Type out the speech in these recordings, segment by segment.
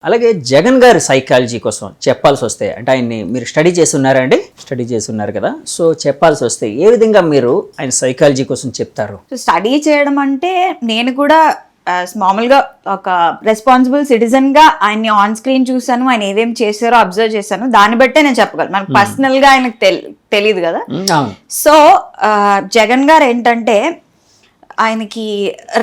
అలాగే జగన్ గారి సైకాలజీ కోసం చెప్పాల్సి వస్తే అంటే ఆయన్ని మీరు స్టడీ చేసి ఉన్నారా అండి? స్టడీ చేసి ఉన్నారు కదా, సో చెప్పాల్సి వస్తే ఏ విధంగా మీరు ఆయన సైకాలజీ కోసం చెప్తారు? స్టడీ చేయడం అంటే నేను కూడా మామూలుగా ఒక రెస్పాన్సిబుల్ సిటిజన్ గా ఆయన్ని ఆన్ స్క్రీన్ చూసాను, ఆయన ఏమేమి చేశారో అబ్జర్వ్ చేశాను, దాన్ని బట్టే నేను చెప్పగలను. మనకు పర్సనల్ గా ఆయనకు తెలియదు కదా. సో జగన్ గారు ఏంటంటే ఆయనకి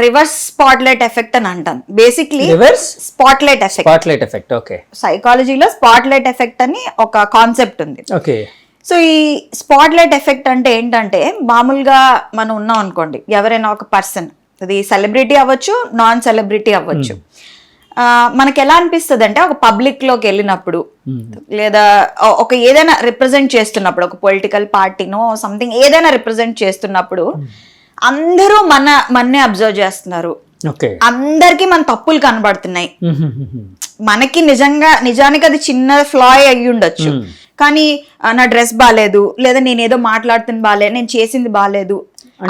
రివర్స్ స్పాట్లైట్ ఎఫెక్ట్ అని అంటాను. Basically reverse spotlight effect okay. సైకాలజీలో స్పాట్లైట్ ఎఫెక్ట్ అని ఒక కాన్సెప్ట్ ఉంది. ఓకే. సో ఈ స్పాట్లైట్ ఎఫెక్ట్ అంటే ఏంటంటే మామూలుగా మనం ఉన్నాం అనుకోండి, ఎవరైనా ఒక పర్సన్, అది సెలబ్రిటీ అవ్వచ్చు, నాన్ సెలబ్రిటీ అవ్వచ్చు, మనకి ఎలా అనిపిస్తుంది అంటే ఒక పబ్లిక్ లోకి వెళ్ళినప్పుడు లేదా ఒక ఏదైనా రిప్రజెంట్ చేస్తున్నప్పుడు, ఒక పొలిటికల్ పార్టీనో సంథింగ్ ఏదైనా రిప్రజెంట్ చేస్తున్నప్పుడు అందరూ మన్నే అబ్జర్వ్ చేస్తున్నారు, అందరికి మన తప్పులు కనబడుతున్నాయి. మనకి నిజానికి అది చిన్న ఫ్లా అయ్యి ఉండొచ్చు, కానీ నా డ్రెస్ బాగాలేదు, లేదా నేను ఏదో మాట్లాడుతున్న బాగాలేదు, నేను చేసింది బాగాలేదు,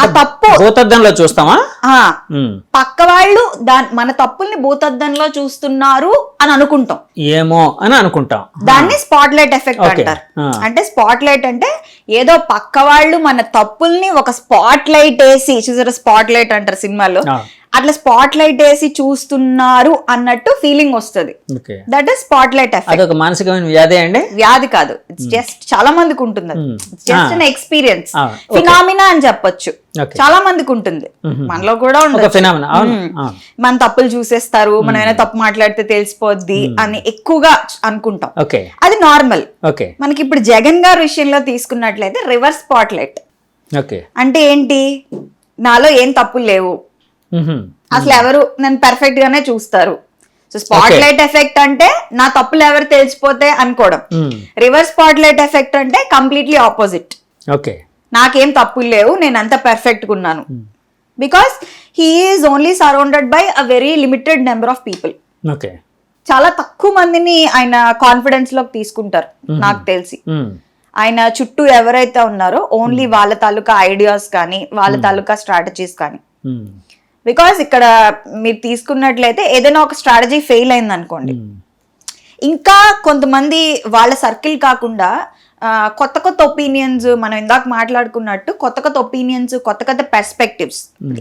ఆ తప్పు భూతద్దంలో చూస్తామా, పక్క వాళ్ళు మన తప్పుల్ని భూతద్దంలో చూస్తున్నారు అని అనుకుంటాం, ఏమో అని అనుకుంటాం. దాన్ని స్పాట్లైట్ ఎఫెక్ట్ అంటారు. అంటే స్పాట్లైట్ అంటే ఏదో పక్క వాళ్ళు మన తప్పుల్ని ఒక స్పాట్ లైట్ వేసి చూసారా, స్పాట్ లైట్ అంటారు సినిమాలో, అట్లా స్పాట్ లైట్ వేసి చూస్తున్నారు అన్నట్టు ఫీలింగ్ వస్తుంది. That is spot light effect. అదొక మానసికమైన వ్యాధి అండి? వ్యాధి కాదు, ఇట్స్ జస్ట్ చాలా మందికి ఉంటుంది, జస్ట్ అన్ ఎక్స్పీరియన్స్, ఫినామినా అని చెప్పొచ్చు. చాలా మందికి ఉంటుంది, మనలో కూడా ఉండదు. మన తప్పులు చూసేస్తారు, మనం ఏమైనా తప్పు మాట్లాడితే తెలిసిపోద్ది అని ఎక్కువగా అనుకుంటాం, అది నార్మల్. మనకి ఇప్పుడు జగన్ గారి విషయంలో తీసుకున్నట్లయితే రివర్స్ స్పాట్ లైట్ అంటే ఏంటి, నాలో ఏం తప్పులు లేవు, అసలు ఎవరు నన్ను పర్ఫెక్ట్ గానే చూస్తారు. సో స్పాట్ లైట్ ఎఫెక్ట్ అంటే నా తప్పులు ఎవరు తెలిసిపోతే అనుకోవడం. రివర్స్ స్పాట్ లైట్ ఎఫెక్ట్ అంటే కంప్లీట్లీ ఆపోజిట్, నాకేం తప్పులు లేవు, నేను అంత పర్ఫెక్ట్ గా ఉన్నాను. Because he is only surrounded by a very limited number of people. చాలా తక్కువ మందిని ఆయన కాన్ఫిడెన్స్ లోకి తీసుకుంటారు నాకు తెలిసి. ఆయన చుట్టూ ఎవరైతే ఉన్నారో ఓన్లీ వాళ్ళ తాలూకా ఐడియాస్ కానీ వాళ్ళ తాలూకా స్ట్రాటజీస్ కానీ. బికాస్ ఇక్కడ మీరు తీసుకున్నట్లయితే ఏదైనా ఒక స్ట్రాటజీ ఫెయిల్ అయింది అనుకోండి, ఇంకా కొంతమంది వాళ్ళ సర్కిల్ కాకుండా కొత్త కొత్త ఒపీనియన్స్, మనం ఇందాక మాట్లాడుకున్నట్టు కొత్త కొత్త ఒపీనియన్స్, కొత్త కొత్త పర్స్పెక్టివ్స్,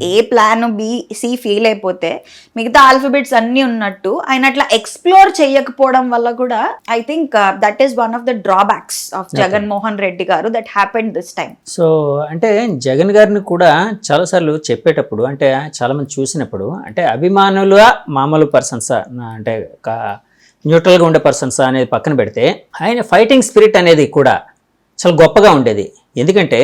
ఏ ప్లాన్ బి సి ఫెయిల్ అయిపోతే మిగతా ఆల్ఫాబెట్స్ అన్ని ఉన్నట్టు ఆయన అట్లా ఎక్స్ప్లోర్ చేయకపోవడం వల్ల కూడా I think that is one of the drawbacks of Jaganmohan Reddy garu that happened this time. So అంటే జగన్ గారిని కూడా చాలాసార్లు చెప్పేటప్పుడు, అంటే చాలా మంది చూసినప్పుడు, అంటే అభిమానులుగా మామూలు పర్సన్సా, అంటే న్యూట్రల్గా ఉండే పర్సన్స్ అనేది పక్కన పెడితే ఆయన ఫైటింగ్ స్పిరిట్ అనేది కూడా చాలా గొప్పగా ఉండేది. ఎందుకంటే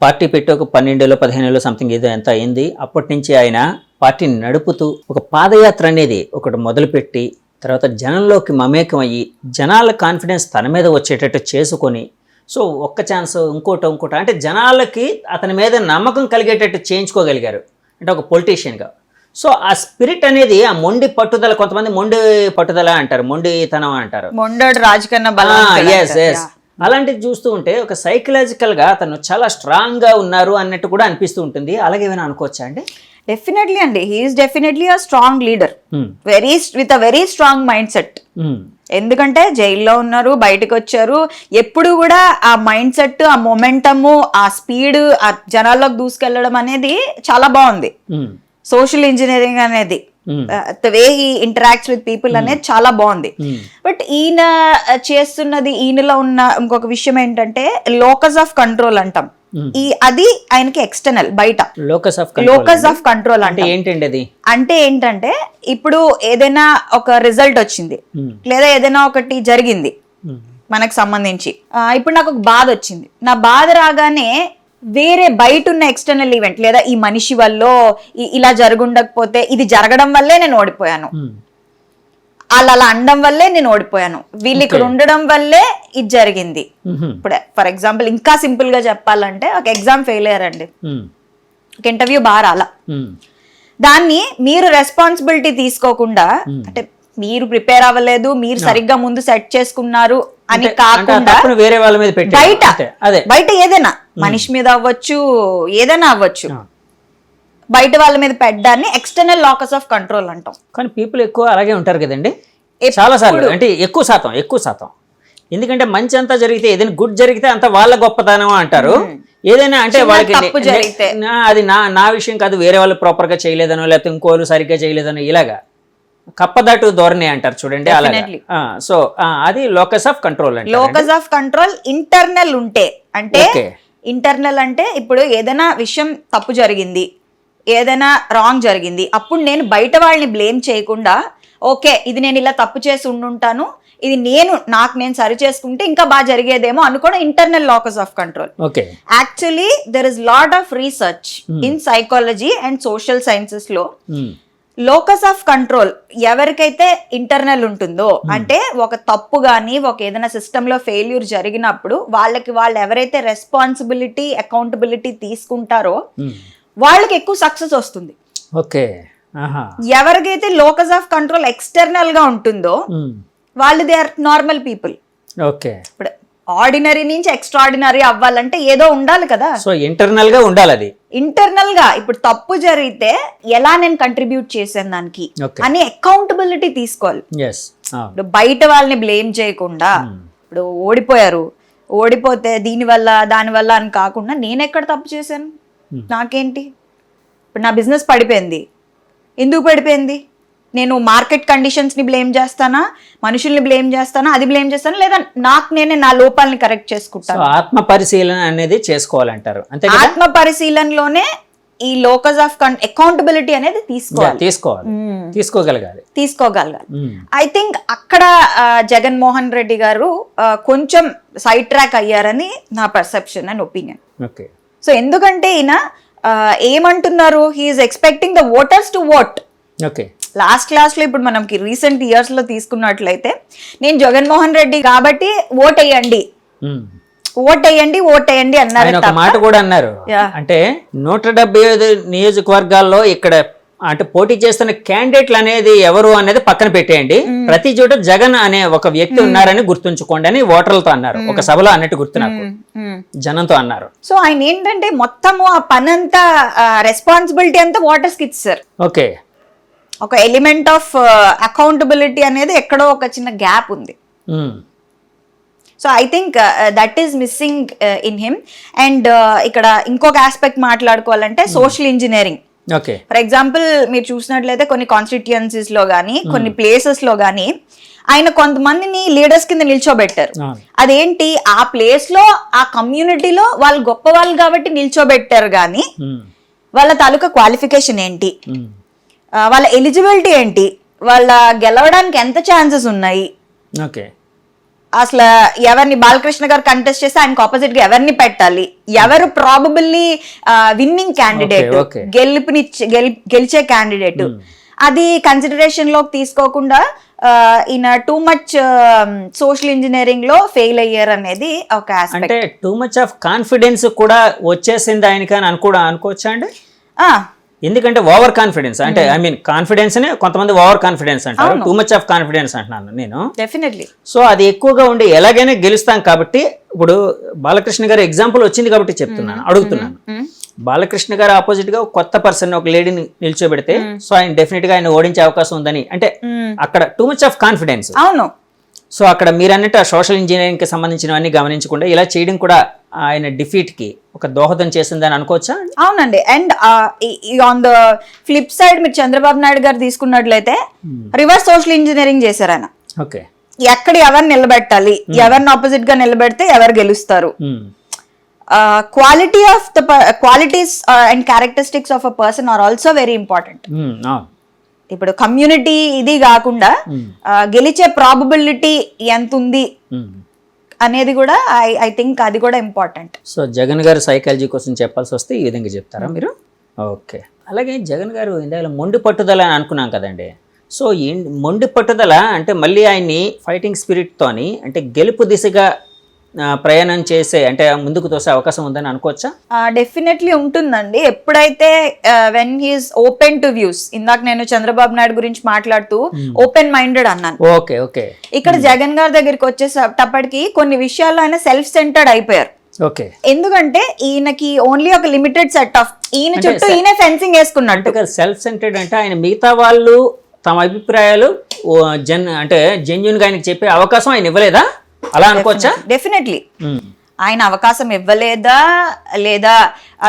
పార్టీ పెట్టి ఒక 12-15 సంథింగ్ ఏదో ఎంత అయింది, అప్పటి నుంచి ఆయన పార్టీని నడుపుతూ ఒక పాదయాత్ర అనేది ఒకటి మొదలుపెట్టి తర్వాత జనంలోకి మమేకం అయ్యి జనాల కాన్ఫిడెన్స్ తన మీద వచ్చేటట్టు చేసుకొని, సో ఒక్క ఛాన్స్ ఇంకోటి అంటే జనాలకి అతని మీద నమ్మకం కలిగేటట్టు చేయించుకోగలిగారు, అంటే ఒక పొలిటీషియన్గా. సో ఆ స్పిరిట్ అనేది, ఆ మొండి పట్టుదల, కొంతమంది మొండి పట్టుదల అంటారు, మొండితనం అంటారు, అలాంటిది చూస్తూ ఉంటే ఒక సైకలాజికల్ గా అతను చాలా స్ట్రాంగ్ గా ఉన్నారు అన్నట్టు కూడా అనిపిస్తూ ఉంటుంది. అలాగే ఏమైనా అనుకోవచ్చా అండి? డెఫినెట్లీ అండి, he's definitely a strong leader, with a very strong mind set. ఎందుకంటే జైల్లో ఉన్నారు, బయటకు వచ్చారు, ఎప్పుడు కూడా ఆ మైండ్ సెట్, ఆ మొమెంటము, ఆ స్పీడ్, ఆ జనాల్లోకి దూసుకెళ్లడం అనేది చాలా బాగుంది. సోషల్ ఇంజనీరింగ్ అనేది, the way he interacts with people అనేది చాలా బాగుంది. బట్ ఈయన చేస్తున్నది, ఈయనలో ఉన్న ఇంకొక విషయం ఏంటంటే లోకస్ ఆఫ్ కంట్రోల్ అంటాం. అది ఆయనకి ఎక్స్టర్నల్, బయట లోకస్ ఆఫ్ కంట్రోల్ అంటే ఏంటంటే ఇప్పుడు ఏదైనా ఒక రిజల్ట్ వచ్చింది, లేదా ఏదైనా ఒకటి జరిగింది మనకు సంబంధించి, ఇప్పుడు నాకు ఒక బాధ వచ్చింది, నా బాధ రాగానే వేరే బయట ఉన్న ఎక్స్టర్నల్ ఈవెంట్, లేదా ఈ మనిషి వల్ల ఇలా జరుగుండకపోతే, ఇది జరగడం వల్లే నేను ఓడిపోయాను, అలా అనడం వల్లే నేను ఓడిపోయాను, వీళ్ళు ఇక్కడ ఉండడం వల్లే ఇది జరిగింది. ఇప్పుడు ఫర్ ఎగ్జాంపుల్ ఇంకా సింపుల్ గా చెప్పాలంటే, ఒక ఎగ్జామ్ ఫెయిల్ అయ్యారండి, ఒక ఇంటర్వ్యూ బాగా రాలా, దాన్ని మీరు రెస్పాన్సిబిలిటీ తీసుకోకుండా, అంటే మీరు ప్రిపేర్ అవ్వలేదు, మీరు సరిగ్గా ముందు సెట్ చేసుకున్నారు అని కాకుండా వేరే వాళ్ళ మీద బయట ఏదైనా మనిషి మీద అవ్వచ్చు, ఏదైనా అవ్వచ్చు, బయట వాళ్ళ మీద పెట్టడాన్ని ఎక్స్టర్నల్ లాకస్ ఆఫ్ కంట్రోల్ అంటాం. కానీ పీపుల్ ఎక్కువ అలాగే ఉంటారు కదండి. చాలా సార్లు అంటే ఎక్కువ శాతం ఎందుకంటే మంచి అంతా జరిగితే ఏదైనా గుడ్ జరిగితే అంత వాళ్ళ గొప్పతనం అంటారు. ఏదైనా అంటే వాళ్ళకి అది నా విషయం కాదు, వేరే వాళ్ళు ప్రాపర్ గా చేయలేదనో లేకపోతే ఇంకోళ్ళు సరిగ్గా చేయలేదనో ఇలాగా కప్పదాటు ధోరణి అంటారు చూడండి అలాగా. సో అది లోకస్ ఆఫ్ కంట్రోల్ అంటే లోకస్ ఆఫ్ కంట్రోల్ ఇంటర్నల్ ఉంటే అంటే ఇంటర్నల్ అంటే ఇప్పుడు ఏదైనా విషయం తప్పు జరిగింది, ఏదైనా రాంగ్ జరిగింది, అప్పుడు నేను బయట వాళ్ళని బ్లేమ్ చేయకుండా ఓకే ఇది నేను ఇలా తప్పు చేసి ఉండుంటాను, ఇది నేను సరి చేసుకుంటే ఇంకా బాగా జరిగేదేమో అనుకోవడం internal locus of control. Actually there is lot of research in psychology and social sciences లో లోకస్ ఆఫ్ కంట్రోల్ ఎవరికైతే ఇంటర్నల్ ఉంటుందో అంటే ఒక తప్పు కానీ ఒక ఏదైనా సిస్టమ్ లో ఫెయిల్యూర్ జరిగినప్పుడు వాళ్ళు ఎవరైతే రెస్పాన్సిబిలిటీ అకౌంటబిలిటీ తీసుకుంటారో వాళ్ళకి ఎక్కువ సక్సెస్ వస్తుంది. ఎవరికైతే లోకస్ ఆఫ్ కంట్రోల్ ఎక్స్టర్నల్ గా ఉంటుందో వాళ్ళు దే ఆర్ నార్మల్ పీపుల్. ఇప్పుడు ఆర్డినరీ నుంచి ఎక్స్ట్రాడినరీ అవ్వాలంటే ఏదో ఉండాలి కదా. సో ఇంటర్నల్ గా ఉండాలి. అది ఇంటర్నల్ గా ఇప్పుడు తప్పు జరిగితే ఎలా నేను కంట్రిబ్యూట్ చేశాను దానికి అని అకౌంటబిలిటీ తీసుకోవాలి. ఇప్పుడు బయట వాళ్ళని బ్లేమ్ చేయకుండా ఇప్పుడు ఓడిపోతే దానివల్ల అని కాకుండా నేను ఎక్కడ తప్పు చేశాను, నాకేంటి, ఇప్పుడు నా బిజినెస్ పడిపోయింది, ఎందుకు పడిపోయింది, నేను మార్కెట్ కండిషన్స్ ని బ్లేమ్ చేస్తానా, మనుషుల్ని బ్లేమ్ చేస్తానా, అది బ్లేమ్ చేస్తానా, లేదా నేనే నా లోపాలని కరెక్ట్ చేసుకుంటాను. ఆత్మ పరిశీలన అనేది చేసుకోవాలంటారు. ఆత్మ పరిశీలనలోనే ఈ లోకస్ ఆఫ్ అకౌంటబిలిటీ అనేది తీసుకోగలగాలి. ఐ థింక్ అక్కడ జగన్మోహన్ రెడ్డి గారు కొంచెం సైడ్ ట్రాక్ అయ్యారని నా పర్సెప్షన్ అండ్ ఒపీనియన్. సో ఎందుకంటే ఈయన ఏమంటున్నారు, he's expecting the voters to vote. Last class లో ఇప్పుడు మనకి రీసెంట్ ఇయర్స్ లో తీసుకున్నట్లయితే నేను జగన్మోహన్ రెడ్డి కాబట్టి ఓటేయండి అన్నారు. ఒక మాట కూడా అన్నారు, అంటే 175 నియోజకవర్గాల్లో ఇక్కడ అంటే పోటీ చేస్తున్న క్యాండిడేట్లు అనేది ఎవరు అనేది పక్కన పెట్టేయండి, ప్రతి చోట జగన్ అనే ఒక వ్యక్తి ఉన్నారని గుర్తుంచుకోండి అని ఓటర్లతో అన్నారు. ఒక సభలో అన్నట్టు గుర్తు నాకు, జనంతో అన్నారు. సో ఆయన ఏంటంటే మొత్తము ఆ పనంతా రెస్పాన్సిబిలిటీ అంతా ఓటర్స్ కి ఇచ్చారు. ఒక ఎలిమెంట్ ఆఫ్ అకౌంటబిలిటీ అనేది ఎక్కడో ఒక చిన్న గ్యాప్ ఉంది. So I think that is missing in him. And ఇక్కడ ఇంకొక ఆస్పెక్ట్ మాట్లాడుకోవాలంటే సోషల్ ఇంజనీరింగ్. ఫర్ ఎగ్జాంపుల్ మీరు చూసినట్లయితే కొన్ని కాన్స్టిట్యుయెన్సీస్ లో కానీ కొన్ని ప్లేసెస్ లో కానీ ఆయన కొంతమందిని లీడర్స్ కింద నిల్చోబెట్టారు. అదేంటి, ఆ ప్లేస్ లో ఆ కమ్యూనిటీలో వాళ్ళు గొప్ప వాళ్ళు కాబట్టి నిల్చోబెట్టారు, కానీ వాళ్ళ తాలూకా క్వాలిఫికేషన్ ఏంటి, వాళ్ళ ఎలిజిబిలిటీ ఏంటి, వాళ్ళ గెలవడానికి ఎంత ఛాన్సెస్ ఉన్నాయి, అసలు ఎవరిని బాలకృష్ణ గారు కంటెస్ట్ చేస్తే ఆయనకు ఆపోజిట్ గా ఎవరిని పెట్టాలి, ఎవరు ప్రాబబుల్లీ విన్నింగ్ క్యాండిడేట్, గెలిచే క్యాండిడేట్, అది కన్సిడరేషన్ లోకి తీసుకోకుండా ఈయన టూ మచ్ సోషల్ ఇంజనీరింగ్ లో ఫెయిల్ అయ్యారు అనేది ఒక ఆస్పెక్ట్. అంటే టూ మచ్ ఆఫ్ కాన్ఫిడెన్స్ కూడా వచ్చేసింది ఆయనకి అని అనుకోవచ్చా అండి? ఎందుకంటే ఓవర్ కాన్ఫిడెన్స్ అంటే ఐ మీన్ కాన్ఫిడెన్స్ నే కొంతమంది ఓవర్ కాన్ఫిడెన్స్ అంటారు, టూ మచ్ ఆఫ్ కాన్ఫిడెన్స్ అంటున్నాను నేను. డెఫినెట్లీ. సో అది ఎక్కువగా ఉండి ఎలాగైనా గెలుస్తాం కాబట్టి, ఇప్పుడు బాలకృష్ణ గారు ఎగ్జాంపుల్ వచ్చింది కాబట్టి అడుగుతున్నాను. బాలకృష్ణ గారు ఆపోజిట్ గా కొత్త పర్సన్ ఒక లేడీని నిల్చోబెడితే సో ఆయన డెఫినెట్ గా ఆయన ఓడించే అవకాశం ఉందని, అంటే అక్కడ టూ మచ్ ఆఫ్ కాన్ఫిడెన్స్. అవును. సో అక్కడ మీరు అన్నట్టు ఆ సోషల్ ఇంజనీరింగ్ కి సంబంధించినవన్నీ గమనించకుండా ఇలా చేయడం కూడా ఆయన డిఫీట్ కి ఒక దోహదం చేసిందని అనుకోవచ్చా? అవునండి. And on the flip side మీరు చంద్రబాబు నాయుడు గారు తీసుకున్నట్లయితే రివర్స్ సోషల్ ఇంజనీరింగ్ చేశారు ఆయన. ఎక్కడ ఎవరిని నిలబెట్టాలి, ఎవరిని ఆపోజిట్ గా నిలబెడితే ఎవరు గెలుస్తారు, qualities and characteristics of a person are also very important. ఇప్పుడు కమ్యూనిటీ ఇది కాకుండా గెలిచే ప్రాబబిలిటీ ఎంత ఉంది అనేది కూడా ఐ థింక్ అది కూడా ఇంపార్టెంట్. సో జగన్ గారు సైకాలజీ కోసం చెప్పాల్సి వస్తే ఈ విధంగా చెప్తారా మీరు? ఓకే. అలాగే జగన్ గారు ఇందాక మొండి పట్టుదల అని అనుకున్నాం కదండి. సో మొండి పట్టుదల అంటే మళ్ళీ ఆయన్ని ఫైటింగ్ స్పిరిట్తోని అంటే గెలుపు దిశగా ప్రయాణం చేసే అంటే ముందుకు తోసే అవకాశం ఉందని అనుకోవచ్చా? డెఫినెట్లీ ఉంటుందండి. ఎప్పుడైతే when he's open to views, ఇందాక నేను చంద్రబాబు నాయుడు గురించి మాట్లాడుతూ ఓపెన్ మైండెడ్ అన్నాను. ఓకే. ఇక్కడ జగన్ గారి దగ్గరికి వచ్చేటప్పటికి కొన్ని విషయాల్లో ఆయన సెల్ఫ్ సెంటర్డ్ అయిపోయారు. ఎందుకంటే ఈయనకి ఓన్లీ ఒక లిమిటెడ్ సెట్ ఆఫ్, ఈయన చుట్టూ ఈయన ఫెన్సింగ్ వేసుకున్నట్టు. సెల్ఫ్ సెంటర్డ్ అంటే ఆయన మిగతా వాళ్ళు తమ అభిప్రాయాలు అంటే జెన్యున్గా ఆయనకి చెప్పే అవకాశం ఆయన ఇవ్వలేదా అలా అనుకోవచ్చా? డెఫినెట్లీ ఆయన అవకాశం ఇవ్వలేదా లేదా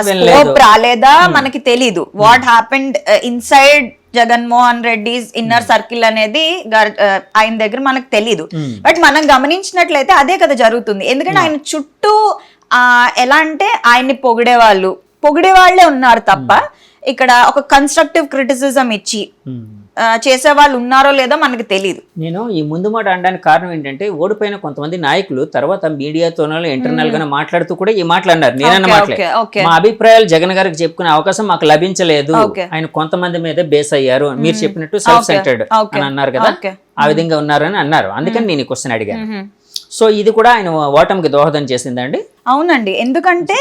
స్కోప్ రాలేదా మనకి తెలీదు. What happened inside Jaganmohan Reddy's inner circle అనేది ఆయన దగ్గర మనకు తెలీదు. బట్ మనం గమనించినట్లయితే అదే కదా జరుగుతుంది. ఎందుకంటే ఆయన చుట్టూ ఎలా అంటే ఆయన్ని పొగిడే వాళ్ళే ఉన్నారు తప్ప ఇక్కడ ఒక కన్స్ట్రక్టివ్ క్రిటిసిజం ఇచ్చి చేసే వాళ్ళు ఉన్నారో లేదో మనకు తెలియదు. నేను ఈ ముందు మాట అనడానికి కారణం ఏంటంటే ఓడిపోయిన కొంతమంది నాయకులు తర్వాత మీడియాతోనో ఇంటర్నల్ గానే మాట్లాడుతూ కూడా ఈ మాటలు అన్నారు. నేనన్న మాటలే, మా అభిప్రాయాలు జగన్ గారికి చెప్పుకునే అవకాశం మాకు లభించలేదు, ఆయన కొంతమంది మీదే బేస్ అయ్యారు, మీరు చెప్పినట్టు సెల్ఫ్ సెంటర్డ్ అని అన్నారు కదా, ఆ విధంగా ఉన్నారని అన్నారు. అందుకని నేను ఈ క్వశ్చన్ అడిగాను. సో ఇది కూడా ఆయన ఓటమికి దోహదం చేసిందండి? అవునండి, ఎందుకంటే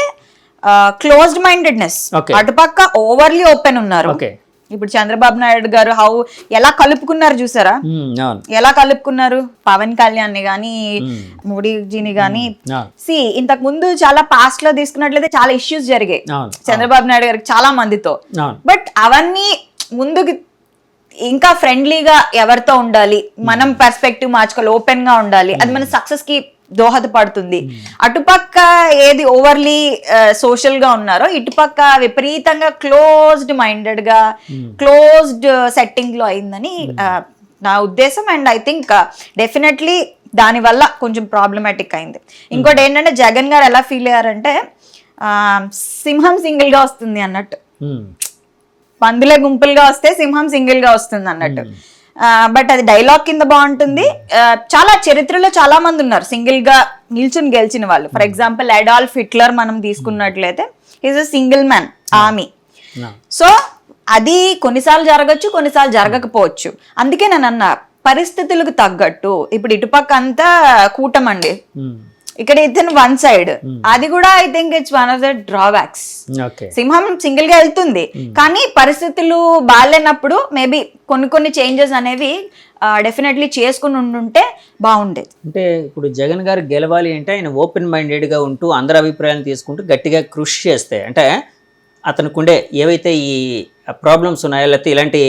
క్లోజ్డ్ మైండెడ్నెస్, అటుపక్క ఓవర్లీ ఓపెన్ ఉన్నారు. ఇప్పుడు చంద్రబాబు నాయుడు గారు ఎలా కలుపుకున్నారు చూసారా, ఎలా కలుపుకున్నారు పవన్ కళ్యాణ్ ని గాని మోడీజీని గాని. ఇంతకు ముందు చాలా పాస్ట్ లో తీసుకున్నట్లయితే చాలా ఇష్యూస్ జరిగాయి చంద్రబాబు నాయుడు గారికి చాలా మందితో. బట్ అవన్నీ ముందుకు ఇంకా ఫ్రెండ్లీగా ఎవరితో ఉండాలి, మనం పర్స్పెక్టివ్ మార్చుకోవాలి, ఓపెన్ గా ఉండాలి, అది మన సక్సెస్ కి దోహదపడుతుంది. అటుపక్క ఏది ఓవర్లీ సోషల్ గా ఉన్నారో ఇటుపక్క విపరీతంగా క్లోజ్డ్ మైండెడ్ గా క్లోజ్డ్ సెట్టింగ్ లో అయిందని నా ఉద్దేశం. అండ్ ఐ థింక్ డెఫినెట్లీ దానివల్ల కొంచెం ప్రాబ్లమాటిక్ అయింది. ఇంకోటి ఏంటంటే జగన్ గారు ఎలా ఫీల్ అయ్యారంటే సింహం సింగిల్ గా వస్తుంది అన్నట్టు, పందులే గుంపులుగా వస్తే సింహం సింగిల్ గా వస్తుంది అన్నట్టు. బట్ అది డైలాగ్ కింద బాగుంటుంది. చాలా చరిత్రలో చాలా మంది ఉన్నారు సింగిల్ గా నిల్చుని గెలిచిన వాళ్ళు. ఫర్ ఎగ్జాంపుల్ అడాల్ఫ్ హిట్లర్ మనం తీసుకున్నట్లయితే is a single man army. So అది కొన్నిసార్లు జరగచ్చు, కొన్నిసార్లు జరగకపోవచ్చు. అందుకే నేను అన్నా పరిస్థితులకు తగ్గట్టు ఇప్పుడు ఇటుపక్క అంతా కూటమండి, ఇక్కడ ఇతను వన్ సైడ్, అది కూడా I think it's one of the drawbacks. సింహం సింగిల్ గా వెళ్తుంది కానీ పరిస్థితులు బాగాలేనప్పుడు మేబీ కొన్ని చేంజెస్ అనేవి డెఫినెట్లీ చేసుకుని ఉండుంటే బాగుండేది. అంటే ఇప్పుడు జగన్ గారు గెలవాలి అంటే ఆయన ఓపెన్ మైండెడ్ గా ఉంటూ అందరి అభిప్రాయాలను తీసుకుంటూ గట్టిగా కృషి చేస్తే, అంటే అతనికి ఉండే ఏవైతే ఈ ప్రాబ్లమ్స్ ఉన్నాయో లేకపోతే ఇలాంటి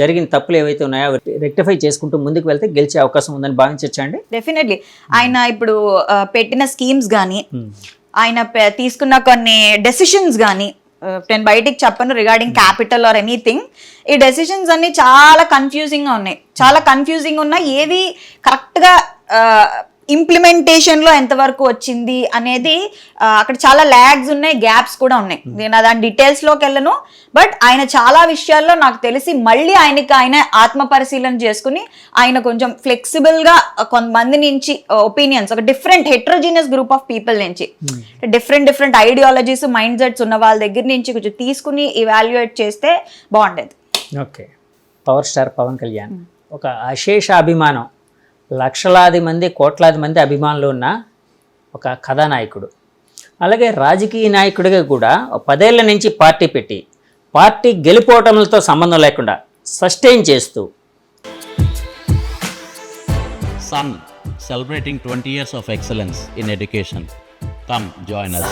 జరిగిన తప్పులు ఏవైతే ఉన్నాయో రెక్టిఫై చేసుకుంటూ ముందుకు వెళ్తే గెలిచే అవకాశం ఉందని భావించచ్చా అండి? డెఫినెట్లీ ఆయన ఇప్పుడు పెట్టిన స్కీమ్స్ కానీ ఆయన తీసుకున్న కొన్ని డెసిషన్స్ కానీ నేను బయటికి చెప్పను రిగార్డింగ్ క్యాపిటల్ ఆర్ ఎనీథింగ్. ఈ డెసిషన్స్ అన్ని చాలా కన్ఫ్యూజింగ్ ఉన్నాయి, ఏవి కరెక్ట్గా ఇంప్లిమెంటేషన్ లో ఎంతవరకు వచ్చింది అనేది అక్కడ చాలా ల్యాగ్స్ ఉన్నాయి, గ్యాప్స్ కూడా ఉన్నాయి. నేను దాని డీటెయిల్స్ లోకి వెళ్ళను. బట్ ఆయన చాలా విషయాల్లో నాకు తెలిసి మళ్ళీ ఆయన ఆత్మ పరిశీలన చేసుకుని ఆయన కొంచెం ఫ్లెక్సిబుల్ గా కొంతమంది నుంచి ఒపీనియన్స్, ఒక హెట్రోజీనియస్ గ్రూప్ ఆఫ్ పీపుల్ నుంచి డిఫరెంట్ ఐడియాలజీస్ మైండ్ సెట్స్ ఉన్న వాళ్ళ దగ్గర నుంచి కొంచెం తీసుకుని ఇవాల్యుయేట్ చేస్తే బాగుండేది. Okay, power star Pawan Kalyan ఒక అశేష అభిమానం, లక్షలాది మంది కోట్లాది మంది అభిమానులు ఉన్న ఒక కథానాయకుడు. అలాగే రాజకీయ నాయకుడిగా కూడా 10 ఏళ్ల నుంచి పార్టీ పెట్టి పార్టీ గెలుపోవటంతో సంబంధం లేకుండా సస్టైన్ చేస్తూ Sun celebrating 20 years of excellence in education. Come join us.